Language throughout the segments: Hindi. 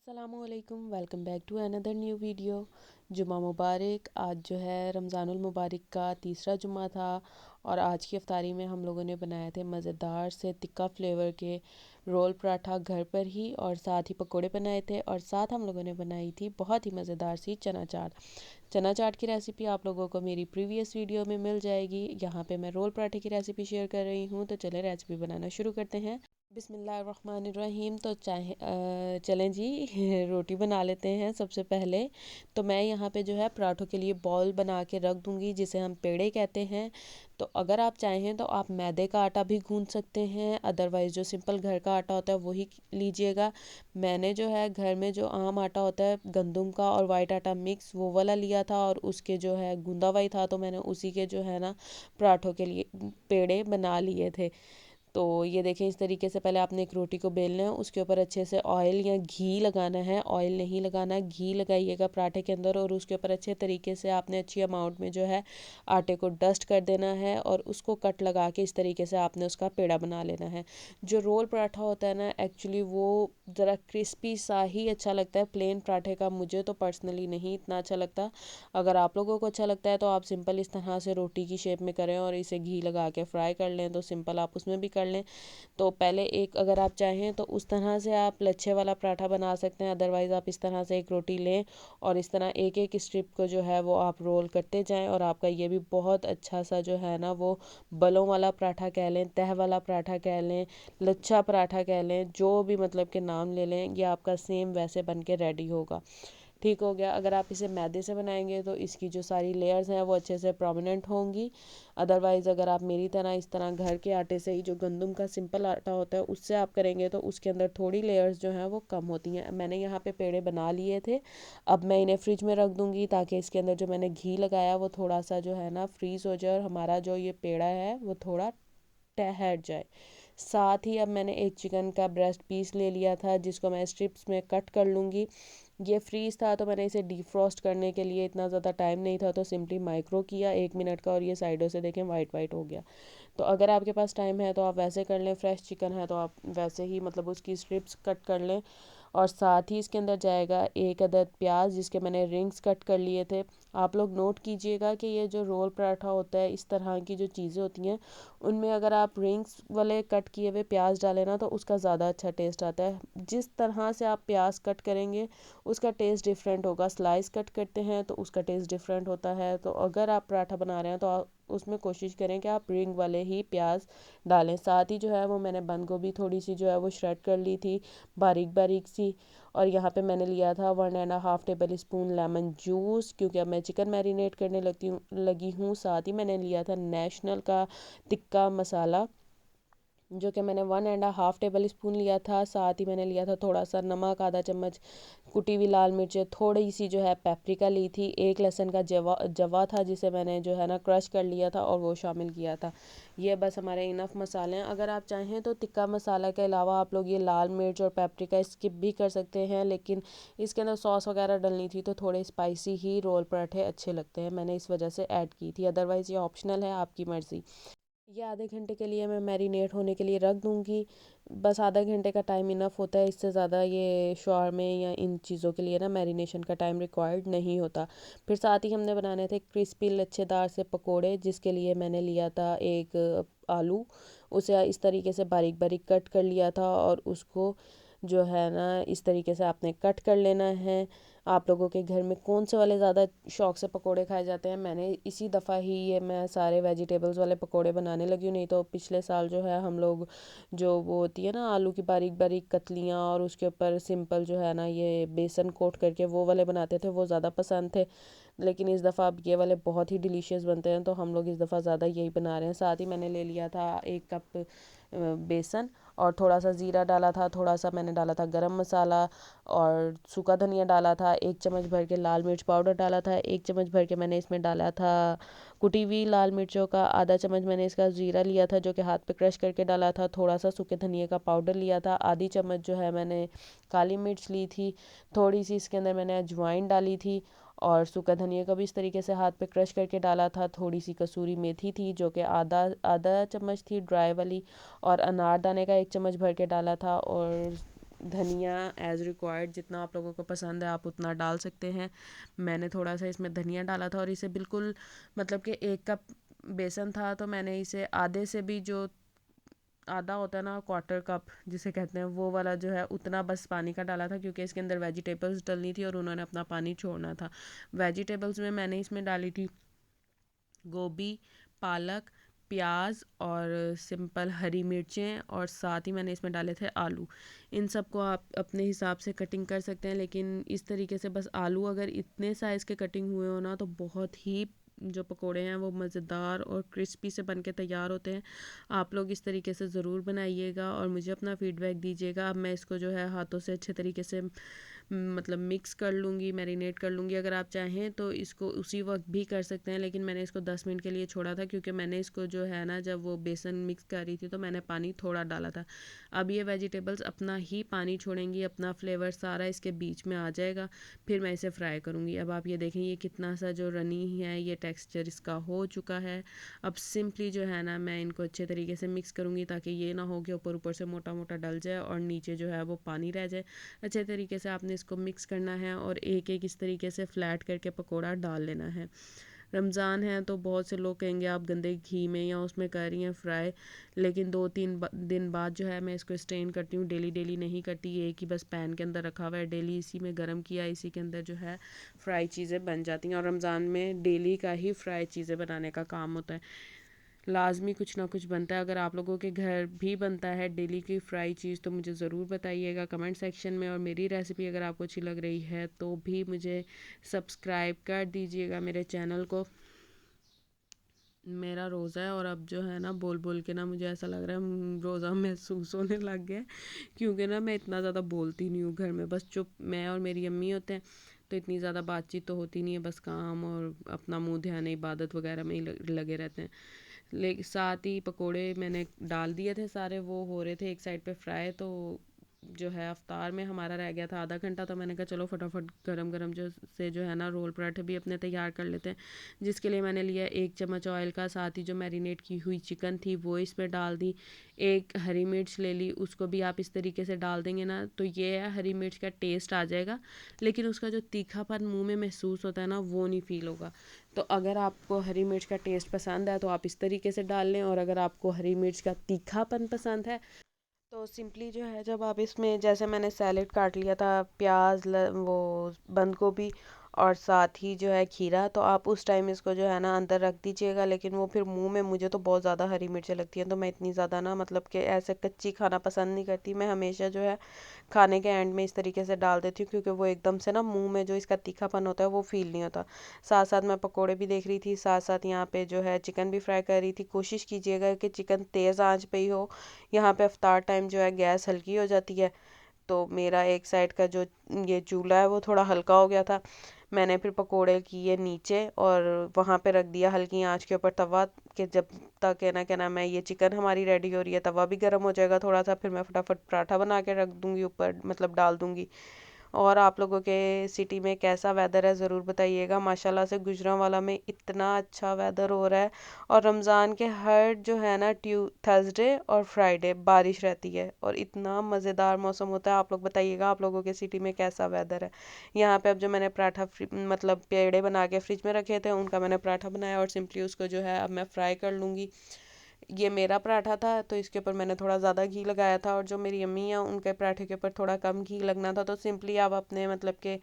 अस्सलामुअलैकुम, welcome back to another new video. जुमा मुबारक। आज जो है रमज़ानुल मुबारक का तीसरा जुमा था और आज की अफ्तारी में हम लोगों ने बनाए थे मज़ेदार से तिक्का फ्लेवर के रोल पराठा घर पर ही, और साथ ही पकोड़े बनाए थे, और साथ हम लोगों ने बनाई थी बहुत ही मज़ेदार सी चना चाट। चना चाट की रेसिपी आप लोगों को मेरी प्रीवियस वीडियो में मिल जाएगी। यहाँ पे मैं रोल पराठे की रेसिपी शेयर कर रही हूँ, तो चले रेसिपी बनाना शुरू करते हैं। बिस्मिल्लाहिर्रहमानिर्रहीम। तो चलें जी रोटी बना लेते हैं सबसे पहले। तो मैं यहाँ पे जो है पराठों के लिए बॉल बना के रख दूँगी, जिसे हम पेड़े कहते हैं। तो अगर आप चाहें तो आप मैदे का आटा भी गूंथ सकते हैं, अदरवाइज़ जो सिंपल घर का आटा होता है वही लीजिएगा। मैंने जो है घर में जो आम आटा होता है गंदम का और वाइट आटा मिक्स वो वाला लिया था, और उसके जो है गूंदा हुआ ही था, तो मैंने उसी के जो है ना पराठों के लिए पेड़े बना लिए थे। तो ये देखें, इस तरीके से पहले आपने एक रोटी को बेलना है, उसके ऊपर अच्छे से ऑयल या घी लगाना है। ऑयल नहीं लगाना, घी लगाइएगा पराठे के अंदर, और उसके ऊपर अच्छे तरीके से आपने अच्छी अमाउंट में जो है आटे को डस्ट कर देना है, और उसको कट लगा के इस तरीके से आपने उसका पेड़ा बना लेना है। जो रोल पराठा होता है ना, एक्चुअली वो ज़रा क्रिस्पी सा ही अच्छा लगता है प्लेन पराठे का। मुझे तो पर्सनली नहीं इतना अच्छा लगता। अगर आप लोगों को अच्छा लगता है तो आप सिंपल इस तरह से रोटी की शेप में करें और इसे घी लगा के फ्राई कर लें, तो सिंपल आप उसमें भी कर लें। तो पहले एक, अगर आप चाहें तो उस तरह से आप लच्छे वाला पराठा बना सकते हैं, अदरवाइज़ आप इस तरह से एक रोटी लें और इस तरह एक एक स्ट्रिप को जो है वो आप रोल करते जाएं, और आपका ये भी बहुत अच्छा सा जो है ना वो बलों वाला पराठा कह लें, तह वाला पराठा कह लें, लच्छा पराठा कह लें, जो भी मतलब के नाम ले लें, ये आपका सेम वैसे बन के रेडी होगा। ठीक हो गया। अगर आप इसे मैदे से बनाएंगे तो इसकी जो सारी लेयर्स हैं वो अच्छे से प्रोमिनेंट होंगी। अदरवाइज़ अगर आप मेरी तरह इस तरह घर के आटे से ही, जो गंदम का सिंपल आटा होता है उससे आप करेंगे, तो उसके अंदर थोड़ी लेयर्स जो हैं वो कम होती हैं। मैंने यहाँ पे पेड़े बना लिए थे। अब मैं इन्हें फ्रिज में रख दूँगी, ताकि इसके अंदर जो मैंने घी लगाया वो थोड़ा सा जो है ना फ्रीज़ हो जाए, और हमारा जो ये पेड़ा है वो थोड़ा ठहर जाए। साथ ही अब मैंने एक चिकन का ब्रेस्ट पीस ले लिया था, जिसको मैं स्ट्रिप्स में कट कर लूँगी। ये फ्रीज़ था तो मैंने इसे डीफ्रॉस्ट करने के लिए, इतना ज़्यादा टाइम नहीं था, तो सिंपली माइक्रो किया 1 मिनट का, और ये साइडों से देखें वाइट वाइट हो गया। तो अगर आपके पास टाइम है तो आप वैसे कर लें, फ्रेश चिकन है तो आप वैसे ही मतलब उसकी स्ट्रिप्स कट कर लें। और साथ ही इसके अंदर जाएगा एक अदद प्याज, जिसके मैंने रिंग्स कट कर लिए थे। आप लोग नोट कीजिएगा कि ये जो रोल पराठा होता है, इस तरह की जो चीज़ें होती हैं उनमें अगर आप रिंग्स वाले कट किए हुए प्याज डालें ना, तो उसका ज़्यादा अच्छा टेस्ट आता है। जिस तरह से आप प्याज कट करेंगे उसका टेस्ट डिफरेंट होगा। स्लाइस कट करते हैं तो उसका टेस्ट डिफरेंट होता है। तो अगर आप पराठा बना रहे हैं तो आप उसमें कोशिश करें कि आप रिंग वाले ही प्याज डालें। साथ ही जो है वो मैंने बंद गोभी थोड़ी सी जो है वो श्रेड कर ली थी, बारीक बारीक सी। और यहाँ पे मैंने लिया था 1.5 टेबल स्पून लेमन जूस, क्योंकि अब मैं चिकन मैरिनेट करने लगी हूँ। साथ ही मैंने लिया था नेशनल का तिक्का मसाला, जो कि मैंने 1.5 टेबल स्पून लिया था। साथ ही मैंने लिया था थोड़ा सा नमक, आधा चम्मच कुटी हुई लाल मिर्च, थोड़ी सी जो है पेपरिका ली थी, एक लहसुन का जवा जवा था जिसे मैंने जो है ना क्रश कर लिया था और वो शामिल किया था। ये बस हमारे इनफ मसाले हैं। अगर आप चाहें तो तिक्का मसाला के अलावा आप लोग ये लाल मिर्च और पेपरिका स्किप भी कर सकते हैं, लेकिन इसके अंदर सॉस वगैरह डलनी थी तो थोड़े स्पाइसी ही रोल पराठे अच्छे लगते हैं, मैंने इस वजह से ऐड की थी। अदरवाइज़ ये ऑप्शनल है, आपकी मर्ज़ी। ये आधे घंटे के लिए मैं मैरिनेट होने के लिए रख दूँगी। बस आधा घंटे का टाइम इनफ होता है, इससे ज़्यादा ये शॉर्मे या इन चीज़ों के लिए ना मैरिनेशन का टाइम रिक्वायर्ड नहीं होता। फिर साथ ही हमने बनाने थे क्रिस्पी लच्छेदार से पकोड़े, जिसके लिए मैंने लिया था एक आलू। उसे इस तरीके से बारीक बारीक कट कर लिया था, और उसको जो है ना इस तरीके से आपने कट कर लेना है। आप लोगों के घर में कौन से वाले ज़्यादा शौक से पकोड़े खाए जाते हैं? मैंने इसी दफ़ा ही ये मैं सारे वेजिटेबल्स वाले पकोड़े बनाने लगी हूँ। नहीं तो पिछले साल जो है हम लोग, जो वो होती है ना आलू की बारीक बारीक कतलियाँ, और उसके ऊपर सिंपल जो है ना ये बेसन कोट करके वो वाले बनाते थे, वो ज़्यादा पसंद थे। लेकिन इस दफ़ा अब ये वाले बहुत ही डिलीशियस बनते हैं, तो हम लोग इस दफ़ा ज़्यादा यही बना रहे हैं। साथ ही मैंने ले लिया था 1 कप बेसन, और थोड़ा सा ज़ीरा डाला था, थोड़ा सा मैंने डाला था गरम मसाला, और सूखा धनिया डाला था, 1 चम्मच भर के लाल मिर्च पाउडर डाला था, 1 चम्मच भर के मैंने इसमें डाला था कुटी हुई लाल मिर्चों का, आधा चम्मच मैंने इसका ज़ीरा लिया था जो कि हाथ पे क्रश करके डाला था, थोड़ा सा सूखे धनिया का पाउडर लिया था, आधी चम्मच जो है मैंने काली मिर्च ली थी, थोड़ी सी इसके अंदर मैंने अजवाइन डाली थी, और सूखा धनिया का भी इस तरीके से हाथ पे क्रश करके डाला था, थोड़ी सी कसूरी मेथी थी जो कि आधा आधा चम्मच थी ड्राई वाली, और अनारदाने का 1 चम्मच भर के डाला था, और धनिया एज़ रिक्वायर्ड, जितना आप लोगों को पसंद है आप उतना डाल सकते हैं। मैंने थोड़ा सा इसमें धनिया डाला था और इसे बिल्कुल मतलब कि 1 कप बेसन था तो मैंने इसे आधे से भी जो आधा होता है ना, क्वार्टर कप जिसे कहते हैं, वो वाला जो है उतना बस पानी का डाला था, क्योंकि इसके अंदर वेजिटेबल्स डलनी थी और उन्होंने अपना पानी छोड़ना था। वेजिटेबल्स में मैंने इसमें डाली थी गोभी, पालक, प्याज और सिंपल हरी मिर्चें, और साथ ही मैंने इसमें डाले थे आलू। इन सब को आप अपने हिसाब से कटिंग कर सकते हैं, लेकिन इस तरीके से बस आलू अगर इतने साइज़ के कटिंग हुए हो ना तो बहुत ही जो पकोड़े हैं वो मज़ेदार और क्रिस्पी से बन के तैयार होते हैं। आप लोग इस तरीके से ज़रूर बनाइएगा और मुझे अपना फ़ीडबैक दीजिएगा। अब मैं इसको जो है हाथों से अच्छे तरीके से मतलब मिक्स कर लूँगी, मैरिनेट कर लूँगी। अगर आप चाहें तो इसको उसी वक्त भी कर सकते हैं, लेकिन मैंने इसको 10 मिनट के लिए छोड़ा था, क्योंकि मैंने इसको जो है ना, जब वो बेसन मिक्स कर रही थी तो मैंने पानी थोड़ा डाला था। अब ये वेजिटेबल्स अपना ही पानी छोड़ेंगी, अपना फ्लेवर सारा इसके बीच में आ जाएगा, फिर मैं इसे फ्राई करूँगी। अब आप ये देखें, ये कितना सा जो रनी है, ये टेक्सचर इसका हो चुका है। अब सिंपली जो है ना, मैं इनको अच्छे तरीके से मिक्स करूँगी, ताकि ये ना हो कि ऊपर ऊपर से मोटा मोटा डल जाए और नीचे जो है वो पानी रह जाए। अच्छे तरीके से आपने इसको मिक्स करना है और एक एक इस तरीके से फ्लैट करके पकोड़ा डाल लेना है। रमज़ान है तो बहुत से लोग कहेंगे आप गंदे घी में या उसमें कर रही हैं फ्राई, लेकिन 2-3 दिन बाद जो है मैं इसको स्ट्रेन करती हूँ। डेली डेली नहीं करती, ये एक ही बस पैन के अंदर रखा हुआ है, डेली इसी में गर्म किया, इसी के अंदर जो है फ्राई चीज़ें बन जाती हैं। और रमज़ान में डेली का ही फ्राई चीज़ें बनाने का काम होता है, लाजमी कुछ ना कुछ बनता है। अगर आप लोगों के घर भी बनता है डेली की फ्राई चीज़ तो मुझे ज़रूर बताइएगा कमेंट सेक्शन में। और मेरी रेसिपी अगर आपको अच्छी लग रही है तो भी मुझे सब्सक्राइब कर दीजिएगा मेरे चैनल को। मेरा रोज़ा है और अब जो है ना, बोल बोल के ना मुझे ऐसा लग रहा है रोज़ा महसूस होने लग गया है, क्योंकि ना मैं इतना ज़्यादा बोलती नहीं हूँ घर में, बस चुप मैं और मेरी अम्मी होते हैं, तो इतनी ज़्यादा बातचीत तो होती नहीं है, बस काम और अपना मुंह ध्यान इबादत वगैरह में ही लगे रहते हैं। ले साथ ही पकोड़े मैंने डाल दिए थे सारे, वो हो रहे थे एक साइड पे फ्राई। तो जो है अफ्तार में हमारा रह गया था आधा घंटा, तो मैंने कहा चलो फटाफट गरम गरम जो है ना रोल पराठे भी अपने तैयार कर लेते हैं, जिसके लिए मैंने लिया 1 चम्मच ऑयल का। साथ ही जो मैरिनेट की हुई चिकन थी वो इसमें डाल दी। एक हरी मिर्च ले ली, उसको भी आप इस तरीके से डाल देंगे ना तो ये है, हरी मिर्च का टेस्ट आ जाएगा, लेकिन उसका जो तीखापन मुंह में महसूस होता है ना वो नहीं फील होगा। तो अगर आपको हरी मिर्च का टेस्ट पसंद है तो आप इस तरीके से डाल लें, और अगर आपको हरी मिर्च का तीखापन पसंद है तो सिंपली जो है, जब आप इसमें जैसे मैंने सैलेड काट लिया था, प्याज वो बंद गोभी और साथ ही जो है खीरा, तो आप उस टाइम इसको जो है ना अंदर रख दीजिएगा। लेकिन वो फिर मुंह में मुझे तो बहुत ज़्यादा हरी मिर्चें लगती हैं, तो मैं इतनी ज़्यादा ना मतलब कि ऐसे कच्ची खाना पसंद नहीं करती। मैं हमेशा जो है खाने के एंड में इस तरीके से डाल देती हूँ, क्योंकि वो एकदम से ना मुंह में जो इसका तीखापन होता है वो फील नहीं होता। साथ साथ मैं पकोड़े भी देख रही थी, साथ साथ यहाँ पे जो है चिकन भी फ्राई कर रही थी। कोशिश कीजिएगा कि चिकन तेज़ आंच पे ही हो। यहाँ पे अफ्तार टाइम जो है गैस हल्की हो जाती है, तो मेरा एक साइड का जो ये चूल्हा है वो थोड़ा हल्का हो गया था। मैंने फिर पकोड़े किए नीचे और वहाँ पे रख दिया हल्की आंच के ऊपर तवा, कि जब तक है ना क्या नाम है, ये चिकन हमारी रेडी हो रही है, तवा भी गर्म हो जाएगा थोड़ा सा, फिर मैं फटाफट पराठा बना के रख दूँगी ऊपर, मतलब डाल दूँगी। और आप लोगों के सिटी में कैसा वेदर है ज़रूर बताइएगा। माशाल्लाह से गुजरांवाला में इतना अच्छा वेदर हो रहा है, और रमज़ान के हर जो है ना थर्सडे और फ्राइडे बारिश रहती है और इतना मज़ेदार मौसम होता है। आप लोग बताइएगा आप लोगों के सिटी में कैसा वेदर है। यहाँ पे अब जो मैंने पराठा मतलब पेड़े बना के फ्रिज में रखे थे, उनका मैंने पराठा बनाया और सिंपली उसको जो है अब मैं फ्राई कर लूँगी। ये मेरा पराठा था तो इसके ऊपर मैंने थोड़ा ज़्यादा घी लगाया था, और जो मेरी अम्मी है उनके पराठे के ऊपर थोड़ा कम घी लगना था। तो सिंपली आप अपने मतलब के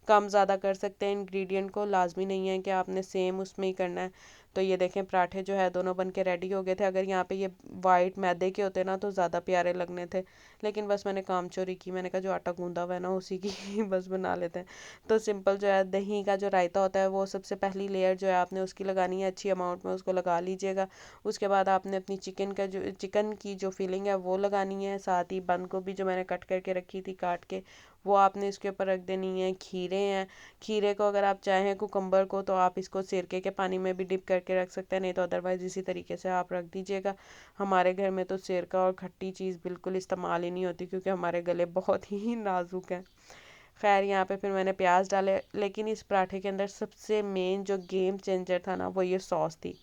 कम ज़्यादा कर सकते हैं इंग्रेडिएंट को, लाजमी नहीं है कि आपने सेम उसमें ही करना है। तो ये देखें पराठे जो है दोनों बन के रेडी हो गए थे। अगर यहाँ पे ये वाइट मैदे के होते ना तो ज़्यादा प्यारे लगने थे, लेकिन बस मैंने काम चोरी की, मैंने कहा जो आटा गूंदा हुआ है ना उसी की बस बना लेते हैं। तो सिंपल जो है दही का जो रायता होता है वो सबसे पहली लेयर जो है आपने उसकी लगानी है, अच्छी अमाउंट में उसको लगा लीजिएगा। उसके बाद आपने अपनी चिकन की जो फिलिंग है वो लगानी है। साथ ही बंद गोभी जो मैंने कट करके रखी थी काट के, वो आपने इसके ऊपर रख देनी है। खीरे हैं, खीरे को अगर आप चाहें कुकम्बर को तो आप इसको सिरके के पानी में भी डिप करके रख सकते हैं, नहीं तो अदरवाइज़ इसी तरीके से आप रख दीजिएगा। हमारे घर में तो सिरका और खट्टी चीज़ बिल्कुल इस्तेमाल ही नहीं होती, क्योंकि हमारे गले बहुत ही नाजुक हैं। खैर यहाँ पे फिर मैंने प्याज डाले, लेकिन इस पराठे के अंदर सबसे मेन जो गेम चेंजर था ना वो ये सॉस थी।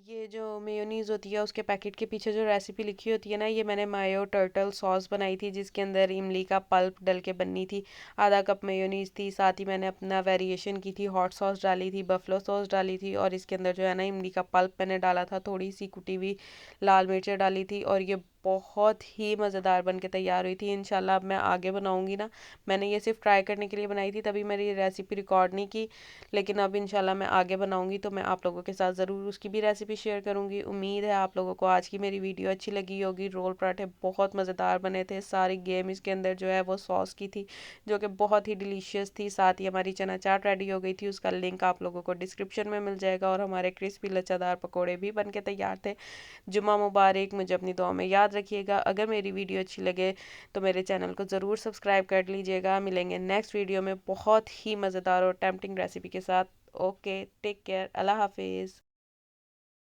ये जो मेयोनीज़ होती है उसके पैकेट के पीछे जो रेसिपी लिखी होती है ना, ये मैंने मायो टर्टल सॉस बनाई थी जिसके अंदर इमली का पल्प डल के बननी थी। आधा कप मेयोनीज़ थी, साथ ही मैंने अपना वेरिएशन की थी, हॉट सॉस डाली थी, बफलो सॉस डाली थी और इसके अंदर जो है ना इमली का पल्प मैंने डाला था, थोड़ी सी कुटी हुई लाल मिर्चें डाली थी और ये बहुत ही मज़ेदार बन के तैयार हुई थी। इंशाल्लाह अब मैं आगे बनाऊंगी ना, मैंने ये सिर्फ ट्राई करने के लिए बनाई थी, तभी मेरी रेसिपी रिकॉर्ड नहीं की, लेकिन अब इंशाल्लाह मैं आगे बनाऊंगी तो मैं आप लोगों के साथ ज़रूर उसकी भी रेसिपी शेयर करूंगी। उम्मीद है आप लोगों को आज की मेरी वीडियो अच्छी लगी होगी। रोल पराठे बहुत मज़ेदार बने थे, सारी गेम इसके अंदर जो है वो सॉस की थी जो कि बहुत ही डिलीशियस थी। साथ ही हमारी चना चाट रेडी हो गई थी, उसका लिंक आप लोगों को डिस्क्रिप्शन में मिल जाएगा और हमारे क्रिस्पी लच्छादार पकौड़े भी बन के तैयार थे। जुम्मा मुबारक, मुझे अपनी दुआ में याद रखिएगा। अगर मेरी वीडियो अच्छी लगे तो मेरे चैनल को ज़रूर सब्सक्राइब कर लीजिएगा। मिलेंगे नेक्स्ट वीडियो में बहुत ही मज़ेदार और टेम्पटिंग रेसिपी के साथ। ओके, टेक केयर, अल्लाह हाफिज़।